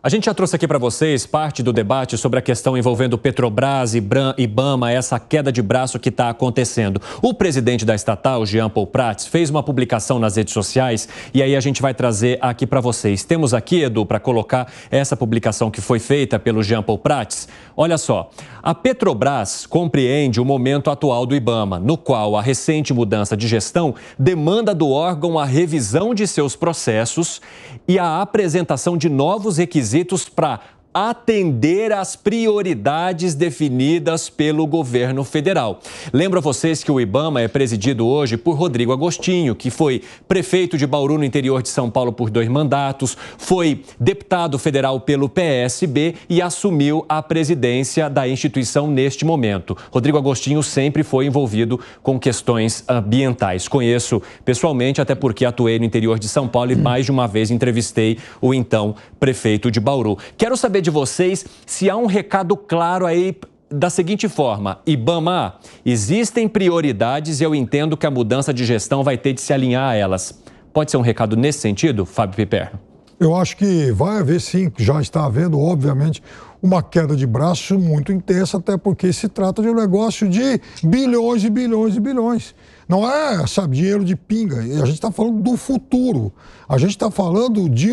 A gente já trouxe aqui para vocês parte do debate sobre a questão envolvendo Petrobras e IBAMA, essa queda de braço que está acontecendo. O presidente da estatal, Jean Paul Prats, fez uma publicação nas redes sociais e aí a gente vai trazer aqui para vocês. Temos aqui, Edu, para colocar essa publicação que foi feita pelo Jean Paul Prats. Olha só, a Petrobras compreende o momento atual do IBAMA, no qual a recente mudança de gestão demanda do órgão a revisão de seus processos e a apresentação de novos requisitos para atender às prioridades definidas pelo governo federal. Lembro a vocês que o IBAMA é presidido hoje por Rodrigo Agostinho, que foi prefeito de Bauru, no interior de São Paulo, por 2 mandatos, foi deputado federal pelo PSB e assumiu a presidência da instituição neste momento. Rodrigo Agostinho sempre foi envolvido com questões ambientais. Conheço pessoalmente, até porque atuei no interior de São Paulo e mais de uma vez entrevistei o então prefeito de Bauru. Quero saber de vocês se há um recado claro aí da seguinte forma: IBAMA, existem prioridades e eu entendo que a mudança de gestão vai ter de se alinhar a elas. Pode ser um recado nesse sentido, Fábio Piperno? Eu acho que vai haver sim, já está havendo, obviamente, uma queda de braço muito intensa, até porque se trata de um negócio de bilhões e bilhões e bilhões. Não é, sabe, dinheiro de pinga. A gente está falando do futuro. A gente está falando de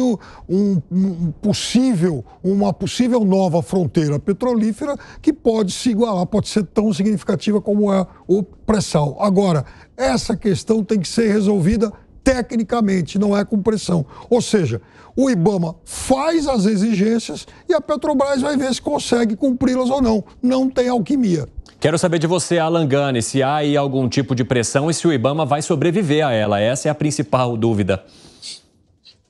uma possível nova fronteira petrolífera que pode se igualar, pode ser tão significativa como é o pré-sal. Agora, essa questão tem que ser resolvida tecnicamente, não é com pressão. Ou seja, o IBAMA faz as exigências e a Petrobras vai ver se consegue cumpri-las ou não. Não tem alquimia. Quero saber de você, Alan Gani, se há aí algum tipo de pressão e se o IBAMA vai sobreviver a ela. Essa é a principal dúvida.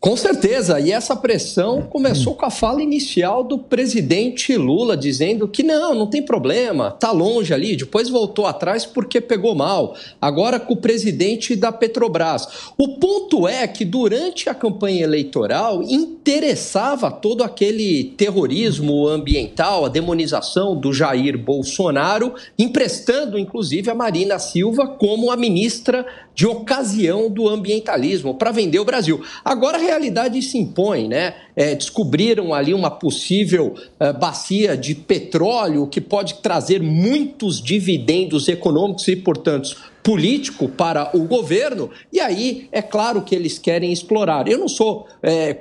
Com certeza, e essa pressão começou com a fala inicial do presidente Lula, dizendo que não tem problema, tá longe ali, depois voltou atrás porque pegou mal, agora com o presidente da Petrobras. O ponto é que durante a campanha eleitoral interessava todo aquele terrorismo ambiental, a demonização do Jair Bolsonaro, emprestando inclusive a Marina Silva como a ministra de ocasião do ambientalismo para vender o Brasil. Agora a realidade se impõe, né? Descobriram ali uma possível bacia de petróleo que pode trazer muitos dividendos econômicos e, portanto, político para o governo, e aí é claro que eles querem explorar. Eu não sou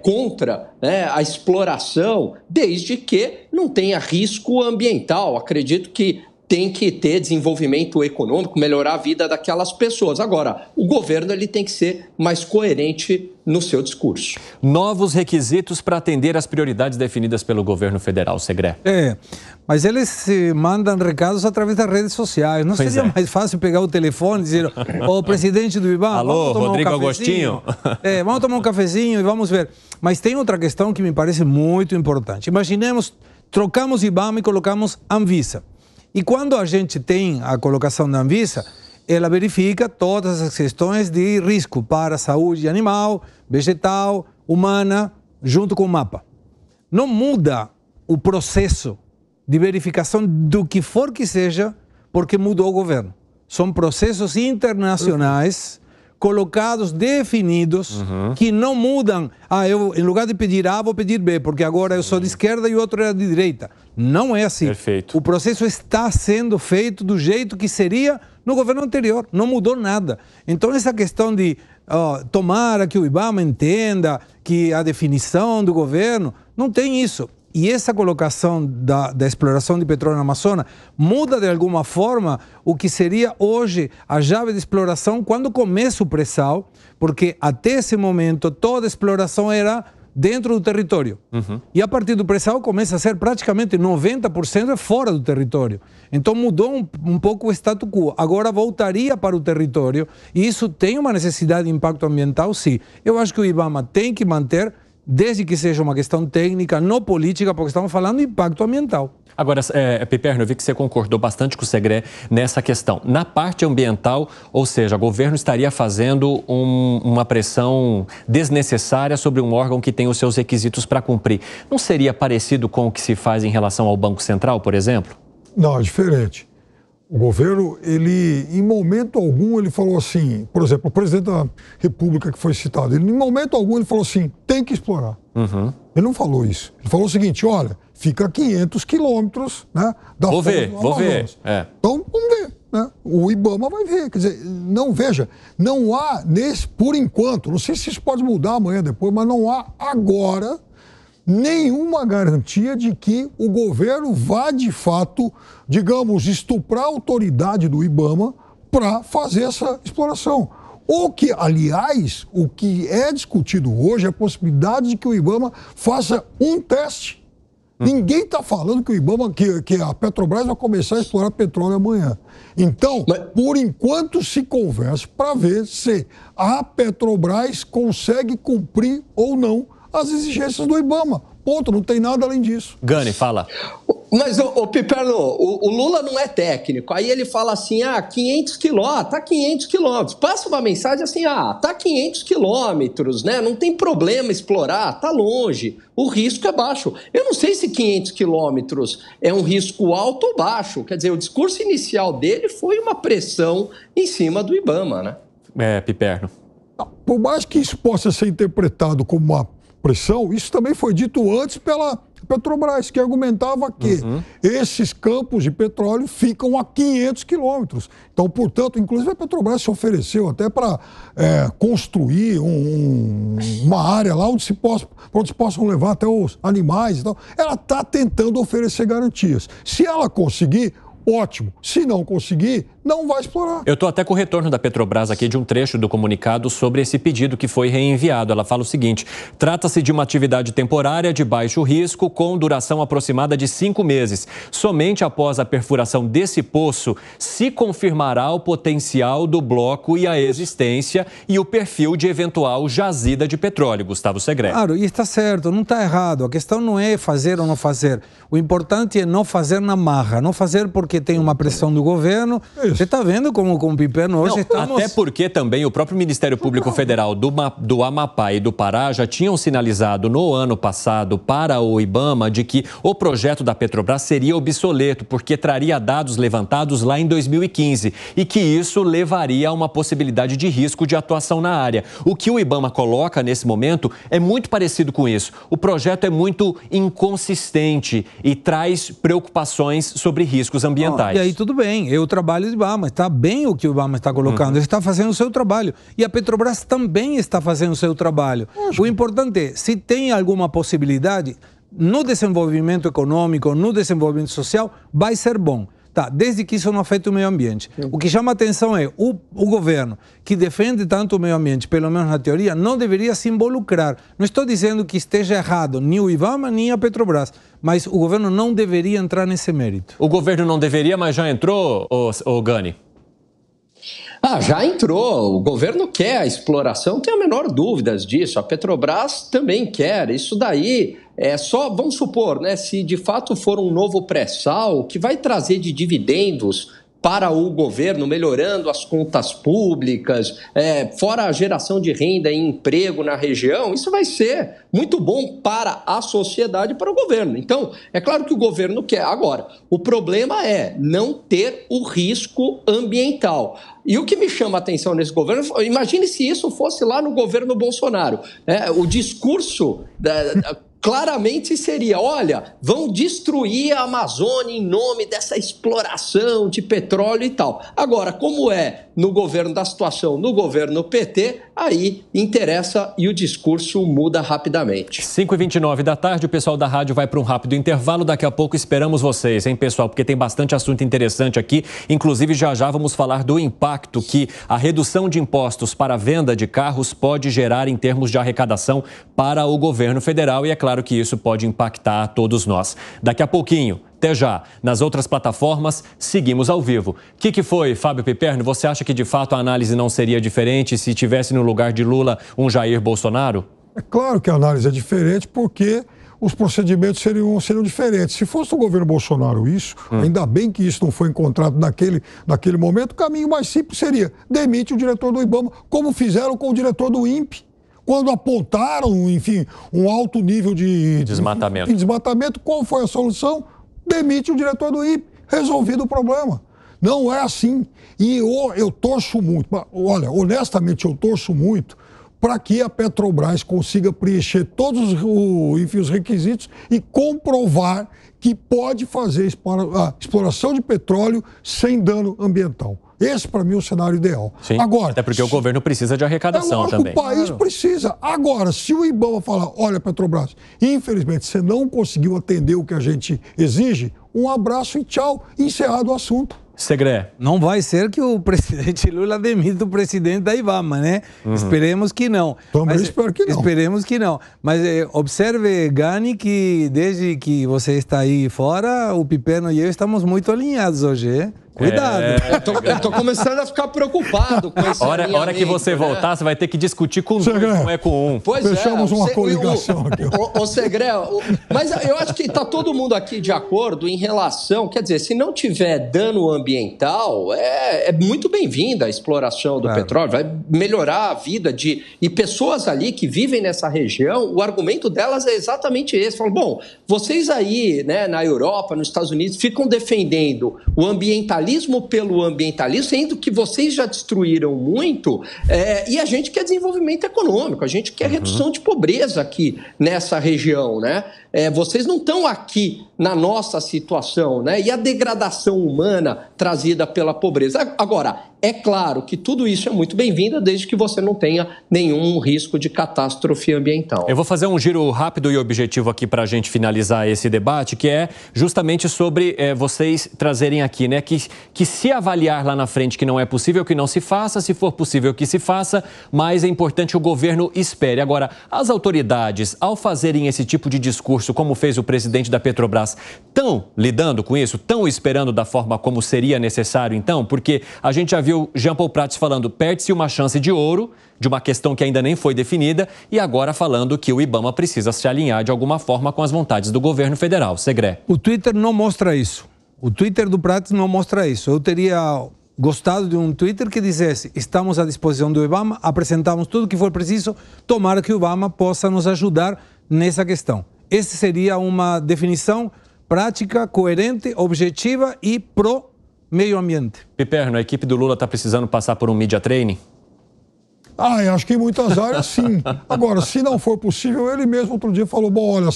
contra, né, a exploração, desde que não tenha risco ambiental. Acredito que tem que ter desenvolvimento econômico, melhorar a vida daquelas pessoas. Agora, o governo ele tem que ser mais coerente no seu discurso. Novos requisitos para atender às prioridades definidas pelo governo federal, Segré. Mas eles mandam recados através das redes sociais. Não seria mais fácil pegar o telefone e dizer: ô, presidente do IBAMA, alô, Rodrigo Agostinho? Vamos tomar um cafezinho e vamos ver. Mas tem outra questão que me parece muito importante. Imaginemos, trocamos IBAMA e colocamos Anvisa. E quando a gente tem a colocação da Anvisa, ela verifica todas as questões de risco para a saúde animal, vegetal, humana, junto com o mapa. Não muda o processo de verificação do que for que seja, porque mudou o governo. São processos internacionais colocados, definidos, que não mudam. Eu, em lugar de pedir A, vou pedir B, porque agora eu sou de esquerda e o outro é de direita. Não é assim. Perfeito. O processo está sendo feito do jeito que seria no governo anterior. Não mudou nada. Então, essa questão de tomara que o IBAMA entenda que a definição do governo, não tem isso. E essa colocação da exploração de petróleo na Amazônia muda de alguma forma o que seria hoje a chave de exploração quando começa o pré-sal, porque até esse momento toda a exploração era dentro do território. E a partir do pré-sal começa a ser praticamente 90% fora do território. Então mudou um pouco o status quo. Agora voltaria para o território e isso tem uma necessidade de impacto ambiental, sim. Eu acho que o IBAMA tem que manter, desde que seja uma questão técnica, não política, porque estamos falando de impacto ambiental. Agora, Piperno, eu vi que você concordou bastante com o Segré nessa questão. Na parte ambiental, ou seja, o governo estaria fazendo uma pressão desnecessária sobre um órgão que tem os seus requisitos para cumprir. Não seria parecido com o que se faz em relação ao Banco Central, por exemplo? Não, é diferente. O governo, ele, em momento algum, ele falou assim, por exemplo, o presidente da República que foi citado, ele, em momento algum ele falou assim, tem que explorar. Ele não falou isso. Ele falou o seguinte, olha, fica a 500 quilômetros, né, da Vou ver. Então, vamos ver. Né? O IBAMA vai ver. Quer dizer, não há, por enquanto, não sei se isso pode mudar amanhã, depois, mas não há agora nenhuma garantia de que o governo vá, de fato, digamos, estuprar a autoridade do IBAMA para fazer essa exploração. Ou que, aliás, o que é discutido hoje é a possibilidade de que o IBAMA faça um teste. Ninguém está falando que o IBAMA, que a Petrobras vai começar a explorar petróleo amanhã. Então, por enquanto se conversa para ver se a Petrobras consegue cumprir ou não as exigências do IBAMA. Ponto, não tem nada além disso. Gani, fala. Mas, Piperno, o Lula não é técnico. Aí ele fala assim, 500 quilômetros, tá 500 quilômetros. Passa uma mensagem assim, tá 500 quilômetros, né? Não tem problema explorar, tá longe. O risco é baixo. Eu não sei se 500 quilômetros é um risco alto ou baixo. Quer dizer, o discurso inicial dele foi uma pressão em cima do IBAMA, né? Piperno. Por mais que isso possa ser interpretado como uma pressão, isso também foi dito antes pela Petrobras, que argumentava que esses campos de petróleo ficam a 500 quilômetros. Então, portanto, inclusive a Petrobras se ofereceu até para construir uma área lá onde se possam levar até os animais e tal. Ela está tentando oferecer garantias. Se ela conseguir, ótimo. Se não conseguir, não vai explorar. Eu estou até com o retorno da Petrobras aqui de um trecho do comunicado sobre esse pedido que foi reenviado. Ela fala o seguinte: trata-se de uma atividade temporária de baixo risco com duração aproximada de 5 meses. Somente após a perfuração desse poço se confirmará o potencial do bloco e a existência e o perfil de eventual jazida de petróleo. Gustavo Segré. Claro, e está certo, não está errado. A questão não é fazer ou não fazer. O importante é não fazer na marra, não fazer porque tem uma pressão do governo. Você está vendo como com o Piperno hoje estamos... Até porque também o próprio Ministério Público Federal do Amapá e do Pará já tinham sinalizado no ano passado para o IBAMA de que o projeto da Petrobras seria obsoleto porque traria dados levantados lá em 2015 e que isso levaria a uma possibilidade de risco de atuação na área. O que o IBAMA coloca nesse momento é muito parecido com isso. O projeto é muito inconsistente e traz preocupações sobre riscos ambientais. E aí tudo bem, é o trabalho do IBAMA, está bem o que o IBAMA está colocando, ele está fazendo o seu trabalho. E a Petrobras também está fazendo o seu trabalho. O importante é, se tem alguma possibilidade, no desenvolvimento econômico, no desenvolvimento social, vai ser bom. Tá, desde que isso não afete o meio ambiente. O que chama a atenção é o governo, que defende tanto o meio ambiente, pelo menos na teoria, não deveria se involucrar. Não estou dizendo que esteja errado nem o IBAMA, nem a Petrobras, mas o governo não deveria entrar nesse mérito. O governo não deveria, mas já entrou, Gani? Já entrou. O governo quer a exploração, não tenho a menor dúvida disso. A Petrobras também quer. Isso daí é só, vamos supor, né, se de fato for um novo pré-sal, que vai trazer de dividendos para o governo, melhorando as contas públicas, fora a geração de renda e emprego na região, isso vai ser muito bom para a sociedade e para o governo. Então, é claro que o governo quer. Agora, o problema é não ter o risco ambiental. E o que me chama a atenção nesse governo, imagine se isso fosse lá no governo Bolsonaro. O discurso claramente seria, olha, vão destruir a Amazônia em nome dessa exploração de petróleo e tal. Agora, como é no governo da situação, no governo PT, aí interessa e o discurso muda rapidamente. 5h29 da tarde, o pessoal da rádio vai para um rápido intervalo. Daqui a pouco esperamos vocês, hein, pessoal? Porque tem bastante assunto interessante aqui. Inclusive, já vamos falar do impacto que a redução de impostos para a venda de carros pode gerar em termos de arrecadação para o governo federal. E é claro que isso pode impactar a todos nós. Daqui a pouquinho. Até já. Nas outras plataformas, seguimos ao vivo. O que foi, Fábio Piperno? Você acha que, de fato, a análise não seria diferente se tivesse no lugar de Lula um Jair Bolsonaro? É claro que a análise é diferente porque os procedimentos seriam diferentes. Se fosse o governo Bolsonaro isso, ainda bem que isso não foi encontrado naquele momento, o caminho mais simples seria demite o diretor do IBAMA, como fizeram com o diretor do INPE. Quando apontaram, enfim, um alto nível de desmatamento, qual foi a solução? Demite o diretor do INPE, resolvido o problema. Não é assim. E eu torço muito, olha, honestamente eu torço muito para que a Petrobras consiga preencher todos os requisitos e comprovar que pode fazer a exploração de petróleo sem dano ambiental. Esse, para mim, é o cenário ideal. Sim, agora, até porque o governo precisa de arrecadação também. O país precisa. Agora, se o IBAMA falar, olha, Petrobras, infelizmente você não conseguiu atender o que a gente exige, um abraço e tchau, encerrado o assunto. Segré. Não vai ser que o presidente Lula demita o presidente da IBAMA, né? Esperemos que não. Também espero que não. Esperemos que não. Mas observe, Gani, que desde que você está aí fora, o Piperno e eu estamos muito alinhados hoje, hein? Cuidado. Eu tô começando a ficar preocupado com esse hora que você voltar, você vai ter que discutir com dois, não é com um. Pois Fechamos uma coligação aqui. Ô Segré, mas eu acho que está todo mundo aqui de acordo em relação, quer dizer, se não tiver dano ambiental, é muito bem-vinda a exploração do petróleo, vai melhorar a vida e pessoas ali que vivem nessa região, o argumento delas é exatamente esse. Falam, bom, vocês aí, né, na Europa, nos Estados Unidos, ficam defendendo o ambientalismo pelo ambientalismo, sendo que vocês já destruíram muito, e a gente quer desenvolvimento econômico, a gente quer redução de pobreza aqui nessa região, né? Vocês não estão aqui na nossa situação, né? E a degradação humana trazida pela pobreza. Agora, é claro que tudo isso é muito bem-vindo, desde que você não tenha nenhum risco de catástrofe ambiental. Eu vou fazer um giro rápido e objetivo aqui para a gente finalizar esse debate, que é justamente sobre vocês trazerem aqui, né? Que se avaliar lá na frente que não é possível, que não se faça, se for possível que se faça, mas é importante o governo espere. Agora, as autoridades, ao fazerem esse tipo de discurso, como fez o presidente da Petrobras, estão lidando com isso? Estão esperando da forma como seria necessário, então? Porque a gente já viu Jean Paul Prats falando, perde-se uma chance de ouro, de uma questão que ainda nem foi definida, e agora falando que o IBAMA precisa se alinhar de alguma forma com as vontades do governo federal. Segré. O Twitter não mostra isso. O Twitter do Prats não mostra isso. Eu teria gostado de um Twitter que dissesse, estamos à disposição do IBAMA, apresentamos tudo o que for preciso, tomara que o IBAMA possa nos ajudar nessa questão. Essa seria uma definição prática, coerente, objetiva e pro meio ambiente. Piperno, a equipe do Lula está precisando passar por um media training? Acho que em muitas áreas sim. Agora, se não for possível, ele mesmo outro dia falou, bom, olha,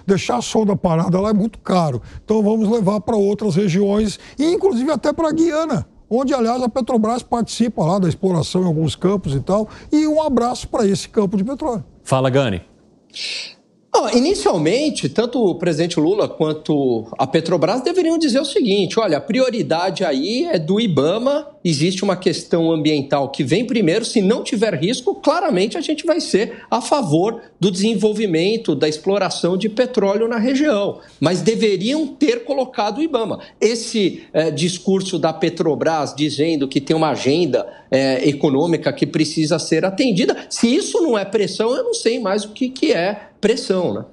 deixar a sonda parada lá é muito caro, então vamos levar para outras regiões, e inclusive até para a Guiana, onde, aliás, a Petrobras participa lá da exploração em alguns campos e tal, e um abraço para esse campo de petróleo. Fala, Gani. Inicialmente, tanto o presidente Lula quanto a Petrobras deveriam dizer o seguinte, olha, a prioridade aí é do IBAMA, existe uma questão ambiental que vem primeiro, se não tiver risco, claramente a gente vai ser a favor do desenvolvimento, da exploração de petróleo na região, mas deveriam ter colocado o IBAMA. Esse discurso da Petrobras dizendo que tem uma agenda econômica que precisa ser atendida, se isso não é pressão, eu não sei mais o que é pressão, né?